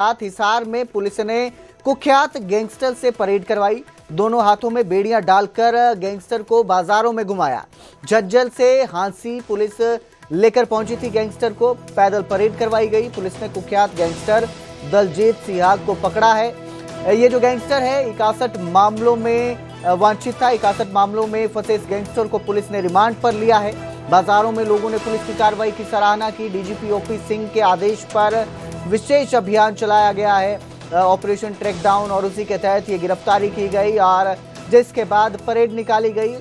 साथ हिसार में पुलिस ने कुख्यात गैंगस्टर से परेड करवाई। दोनों हाथों में बेड़ियां डालकर गैंगस्टर को बाजारों में घुमाया। झज्जर से हांसी पुलिस लेकर पहुंची थी गैंगस्टर को। पैदल परेड करवाई गई। पुलिस ने कुख्यात गैंगस्टर दलजीत सिहाग को पकड़ा है। ये जो गैंगस्टर है 61 मामलों में वांछित था। 61 मामलों में फंसे इस गैंगस्टर को पुलिस ने रिमांड पर लिया है। बाजारों में लोगों ने पुलिस की कार्रवाई की सराहना की। डीजीपी ओपी सिंह के आदेश पर विशेष अभियान चलाया गया है, ऑपरेशन ट्रैक डाउन, और उसी के तहत ये गिरफ्तारी की गई और जिसके बाद परेड निकाली गई।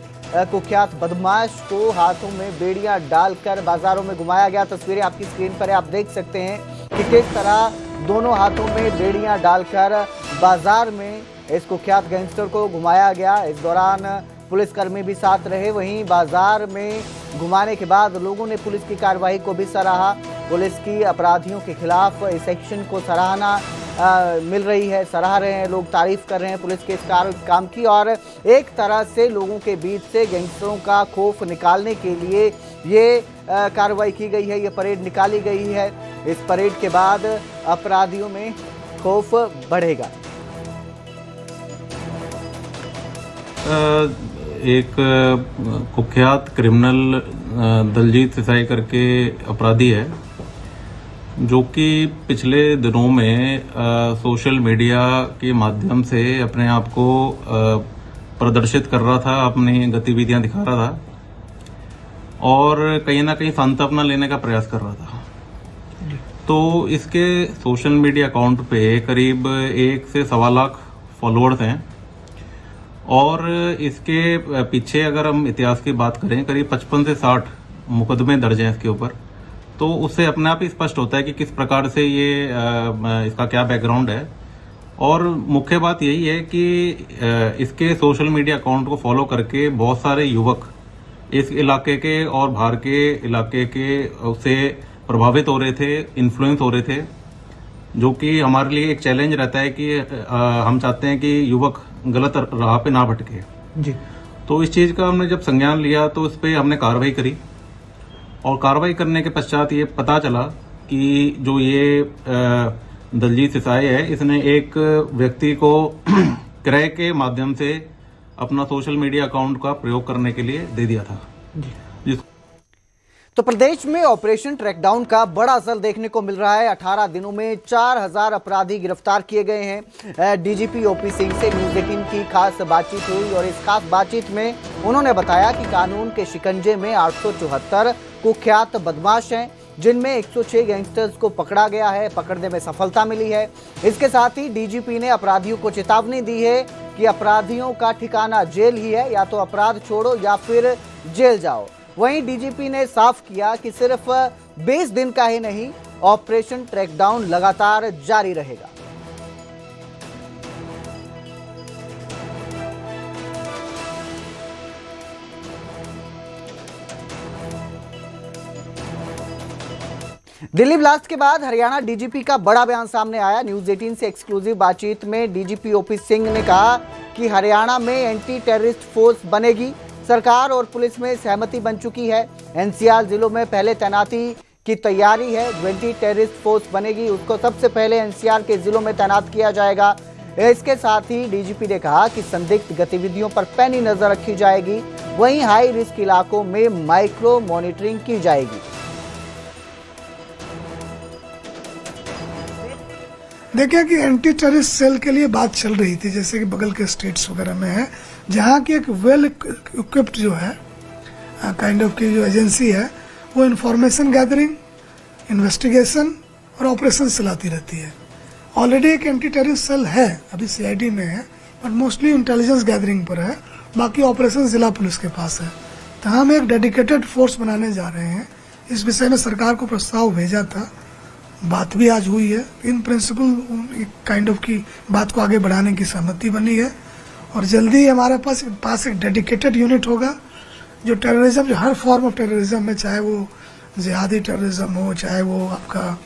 कुख्यात बदमाश को हाथों में बेड़ियां डालकर बाजारों में घुमाया गया। तस्वीरें आपकी स्क्रीन पर है, आप देख सकते हैं कि किस तरह दोनों हाथों में बेड़ियां डालकर बाजार में इस कुख्यात गैंगस्टर को घुमाया गया। इस दौरान पुलिसकर्मी भी साथ रहे। वहीं बाजार में घुमाने के बाद लोगों ने पुलिस की कार्रवाई को भी सराहा। पुलिस की अपराधियों के खिलाफ इस एक्शन को सराहना मिल रही है, सराह रहे हैं लोग, तारीफ कर रहे हैं पुलिस के इस काम की। और एक तरह से लोगों के बीच से गैंगस्टरों का खौफ निकालने के लिए ये कार्रवाई की गई है, ये परेड निकाली गई है। इस परेड के बाद अपराधियों में खौफ बढ़ेगा। एक कुख्यात क्रिमिनल दलजीत सिसाई करके अपराधी है, जो कि पिछले दिनों में सोशल मीडिया के माध्यम से अपने आप को प्रदर्शित कर रहा था, अपनी गतिविधियां दिखा रहा था और कहीं ना कहीं सांत्वना लेने का प्रयास कर रहा था। तो इसके सोशल मीडिया अकाउंट पे करीब 1 से 1.25 लाख फॉलोअर्स हैं और इसके पीछे अगर हम इतिहास की बात करें करीब 55 से 60 मुकदमे दर्ज हैं इसके ऊपर। तो उससे अपने आप ही स्पष्ट होता है कि किस प्रकार से ये इसका क्या बैकग्राउंड है। और मुख्य बात यही है कि इसके सोशल मीडिया अकाउंट को फॉलो करके बहुत सारे युवक इस इलाके के और बाहर के इलाके के उससे प्रभावित हो रहे थे, इन्फ्लुएंस हो रहे थे, जो कि हमारे लिए एक चैलेंज रहता है कि हम चाहते हैं कि युवक गलत राह पे ना भटके जी। तो इस चीज का हमने जब संज्ञान लिया तो इस पे हमने कार्रवाई करी और कार्रवाई करने के पश्चात ये पता चला कि जो ये दलजीत सिसाई है, इसने एक व्यक्ति को क्रय के माध्यम से अपना सोशल मीडिया अकाउंट का प्रयोग करने के लिए दे दिया था जी। तो प्रदेश में ऑपरेशन ट्रैकडाउन का बड़ा असर देखने को मिल रहा है। 18 दिनों में 4000 अपराधी गिरफ्तार किए गए हैं। डीजीपी ओपी सिंह से न्यूज़ 18 की खास बातचीत हुई और इस खास बातचीत में उन्होंने बताया कि कानून के शिकंजे में 874 कुख्यात बदमाश हैं, जिनमें 106 गैंगस्टर्स को पकड़ा गया है, पकड़ने में सफलता मिली है। इसके साथ ही डीजीपी ने अपराधियों को चेतावनी दी है कि अपराधियों का ठिकाना जेल ही है, या तो अपराध छोड़ो या फिर जेल जाओ। वहीं डीजीपी ने साफ किया कि सिर्फ 20 दिन का ही नहीं, ऑपरेशन ट्रैकडाउन लगातार जारी रहेगा। दिल्ली ब्लास्ट के बाद हरियाणा डीजीपी का बड़ा बयान सामने आया। न्यूज़ 18 से एक्सक्लूसिव बातचीत में डीजीपी ओपी सिंह ने कहा कि हरियाणा में एंटी टेररिस्ट फोर्स बनेगी। सरकार और पुलिस में सहमति बन चुकी है। एनसीआर जिलों में पहले तैनाती की तैयारी है। जो एंटी टेररिस्ट फोर्स बनेगी उसको सबसे पहले एनसीआर के जिलों में तैनात किया जाएगा। इसके साथ ही डीजीपी ने कहा कि संदिग्ध गतिविधियों पर पैनी नजर रखी जाएगी। वहीं हाई रिस्क इलाकों में माइक्रो मॉनिटरिंग की जाएगी। देखिए कि एंटी टेररिस्ट सेल के लिए बात चल रही थी, जैसे कि बगल के स्टेट्स वगैरह में है, जहाँ की एक वेल इक्विप्ड जो है काइंड ऑफ की जो एजेंसी है, वो इंफॉर्मेशन गैदरिंग, इन्वेस्टिगेशन और ऑपरेशन चलाती रहती है। ऑलरेडी एक एंटी टेररिस्ट सेल है, अभी सीआईडी में है, बट मोस्टली इंटेलिजेंस गैदरिंग पर है। बाकी ऑपरेशन जिला पुलिस के पास है। तो हम एक डेडिकेटेड फोर्स बनाने जा रहे हैं। इस विषय में सरकार को प्रस्ताव भेजा था, बात भी आज हुई है। इन प्रिंसिपल काइंड ऑफ की बात को आगे बढ़ाने की सहमति बनी है और जल्दी हमारे पास एक डेडिकेटेड यूनिट होगा जो टेररिज्म, जो हर फॉर्म ऑफ टेररिज्म में, चाहे वो जिहादी टेररिज्म हो, चाहे वो आपका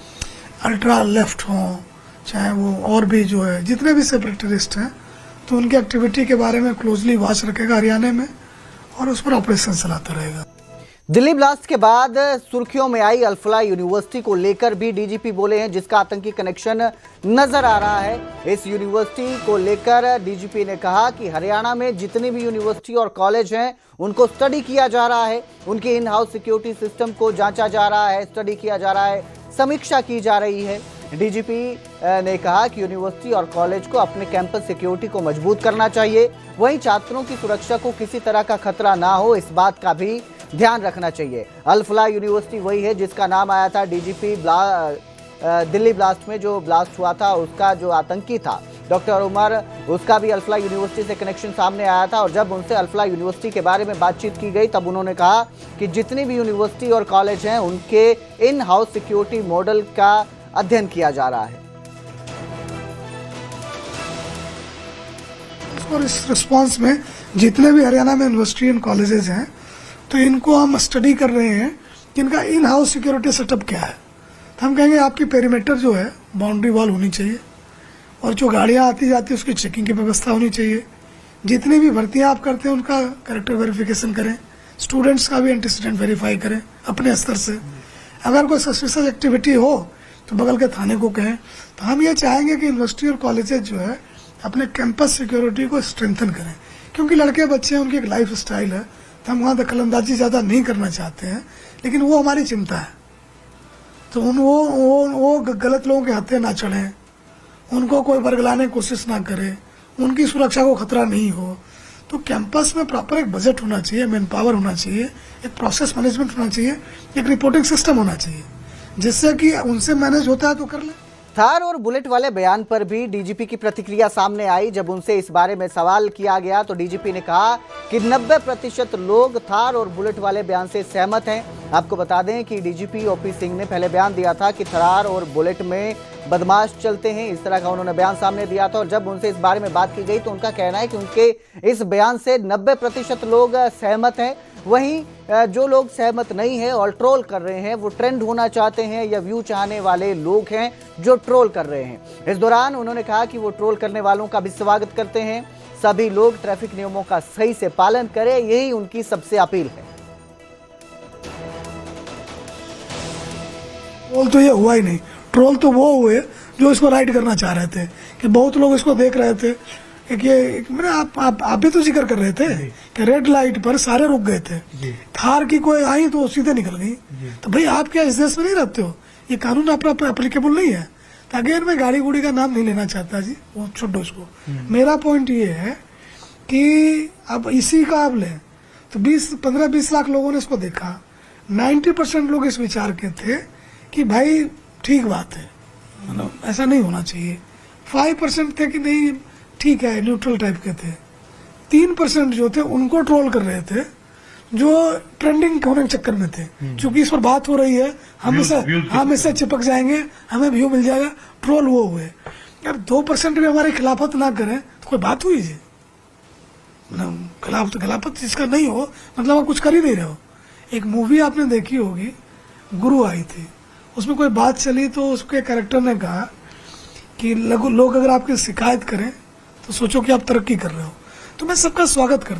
अल्ट्रा लेफ्ट हो, चाहे वो और भी जो है जितने भी सेपरेटिस्ट हैं, तो उनकी एक्टिविटी के बारे में क्लोजली वॉच रखेगा हरियाणा में और उस पर ऑपरेशन चलाता रहेगा। दिल्ली ब्लास्ट के बाद सुर्खियों में आई अल-फलाह यूनिवर्सिटी को लेकर भी डीजीपी बोले हैं, जिसका आतंकी कनेक्शन नजर आ रहा है। इस यूनिवर्सिटी को लेकर डीजीपी ने कहा कि हरियाणा में जितनी भी यूनिवर्सिटी और कॉलेज हैं उनको स्टडी किया जा रहा है, उनके इन हाउस सिक्योरिटी सिस्टम को जांचा जा रहा है, स्टडी किया जा रहा है, समीक्षा की जा रही है। डीजीपी ने कहा कि यूनिवर्सिटी और कॉलेज को अपने कैंपस सिक्योरिटी को मजबूत करना चाहिए, वहीं छात्रों की सुरक्षा को किसी तरह का खतरा ना हो, इस बात का भी ध्यान रखना चाहिए। अल-फलाह यूनिवर्सिटी वही है जिसका नाम आया था डीजीपी दिल्ली ब्लास्ट में, जो ब्लास्ट हुआ था उसका जो आतंकी था डॉक्टर उमर, उसका भी अल-फलाह यूनिवर्सिटी से कनेक्शन सामने आया था। और जब उनसे अल-फलाह यूनिवर्सिटी के बारे में बातचीत की गई तब उन्होंने कहा कि जितनी भी यूनिवर्सिटी और कॉलेज हैं उनके इन हाउस सिक्योरिटी मॉडल का अध्ययन किया जा रहा है। और इस रिस्पांस में जितने भी हरियाणा में यूनिवर्सिटी एंड कॉलेजेस हैं तो इनको हम स्टडी कर रहे हैं कि इनका इन हाउस सिक्योरिटी सेटअप क्या है। तो हम कहेंगे आपकी पेरीमीटर जो है बाउंड्री वॉल होनी चाहिए, और जो गाड़ियां आती जाती है उसकी चेकिंग की व्यवस्था होनी चाहिए। जितनी भी भर्तियां आप करते हैं उनका कैरेक्टर वेरिफिकेशन करें, स्टूडेंट्स का भी एंटीसीडेंट वेरीफाई करें अपने स्तर से। अगर कोई सस्पिशियस एक्टिविटी हो तो बगल के थाने को कहें। तो हम ये चाहेंगे कि यूनिवर्सिटी और कॉलेजेस जो है अपने कैंपस सिक्योरिटी को स्ट्रेंथन करें, क्योंकि लड़के बच्चे हैं, उनकी एक लाइफ स्टाइल है, तो हम वहाँ दखलंदाजी ज़्यादा नहीं करना चाहते हैं, लेकिन वो हमारी चिंता है। तो वो गलत लोगों के हत्थे ना चढ़ें, उनको कोई बरगलाने की कोशिश ना करे, उनकी सुरक्षा को खतरा नहीं हो। तो कैंपस में प्रॉपर एक बजट होना चाहिए, मैन पावर होना चाहिए, एक प्रोसेस मैनेजमेंट होना चाहिए, एक रिपोर्टिंग सिस्टम होना चाहिए, जिससे कि उनसे मैनेज होता है तो कर ले। थार और बुलेट वाले बयान पर भी डीजीपी की प्रतिक्रिया सामने आई। जब उनसे इस बारे में सवाल किया गया तो डीजीपी ने कहा कि 90% लोग थार और बुलेट वाले बयान से सहमत हैं। आपको बता दें कि डीजीपी ओपी सिंह ने पहले बयान दिया था कि थार और बुलेट में बदमाश चलते हैं, इस तरह का उन्होंने बयान सामने दिया था। और जब उनसे इस बारे में बात की गई तो उनका कहना है कि उनके इस बयान से 90% लोग सहमत हैं। वहीं जो लोग सहमत नहीं है और ट्रोल कर रहे हैं वो ट्रेंड होना चाहते हैं या व्यू चाहने वाले लोग हैं जो ट्रोल कर रहे हैं। इस दौरान उन्होंने कहा कि वो ट्रोल करने वालों का भी स्वागत करते हैं, सभी लोग ट्रैफिक नियमों का सही से पालन करें, यही उनकी सबसे अपील है। ट्रोल तो ये हुआ ही नहीं, ट्रोल तो वो हुए जो इसको राइट करना चाह रहे थे, कि बहुत लोग इसको देख रहे थे। मैंने आप भी तो जिक्र कर रहे थे कि रेड लाइट पर सारे रुक गए थे, थार की कोई आई तो सीधे निकल गई। तो भाई आप क्या इस देश में नहीं रहते हो? ये कानून आप एप्लीकेबल नहीं है। तो अगेन मैं गाड़ी गुड़ी का नाम नहीं लेना चाहता जी, वो छोड़ो इसको। मेरा पॉइंट ये है कि अब इसी का आप लें तो 15-20 लाख लोगों ने इसको देखा, 90% लोग इस विचार के थे कि भाई ठीक बात है, मतलब ऐसा नहीं होना चाहिए। 5% थे कि नहीं ठीक है, न्यूट्रल टाइप के थे। 3% जो थे उनको ट्रोल कर रहे थे, जो ट्रेंडिंग होने के चक्कर में थे। क्योंकि इस पर बात हो रही है, हम इससे चिपक जाएंगे, हमें व्यू मिल जाएगा, ट्रोल वो हुए। अब 2% भी हमारी खिलाफत ना करें तो कोई बात हुई जी? खिलाफत जिसका नहीं हो मतलब आप कुछ कर ही नहीं रहे हो। एक मूवी आपने देखी होगी, गुरु आई थी, उसमें कोई बात चली तो उसके कैरेक्टर ने कहा कि लोग अगर आपकी शिकायत करें तो सोचो कि आप तरक्की कर रहे हो। तो मैं सबका स्वागत करता हूं।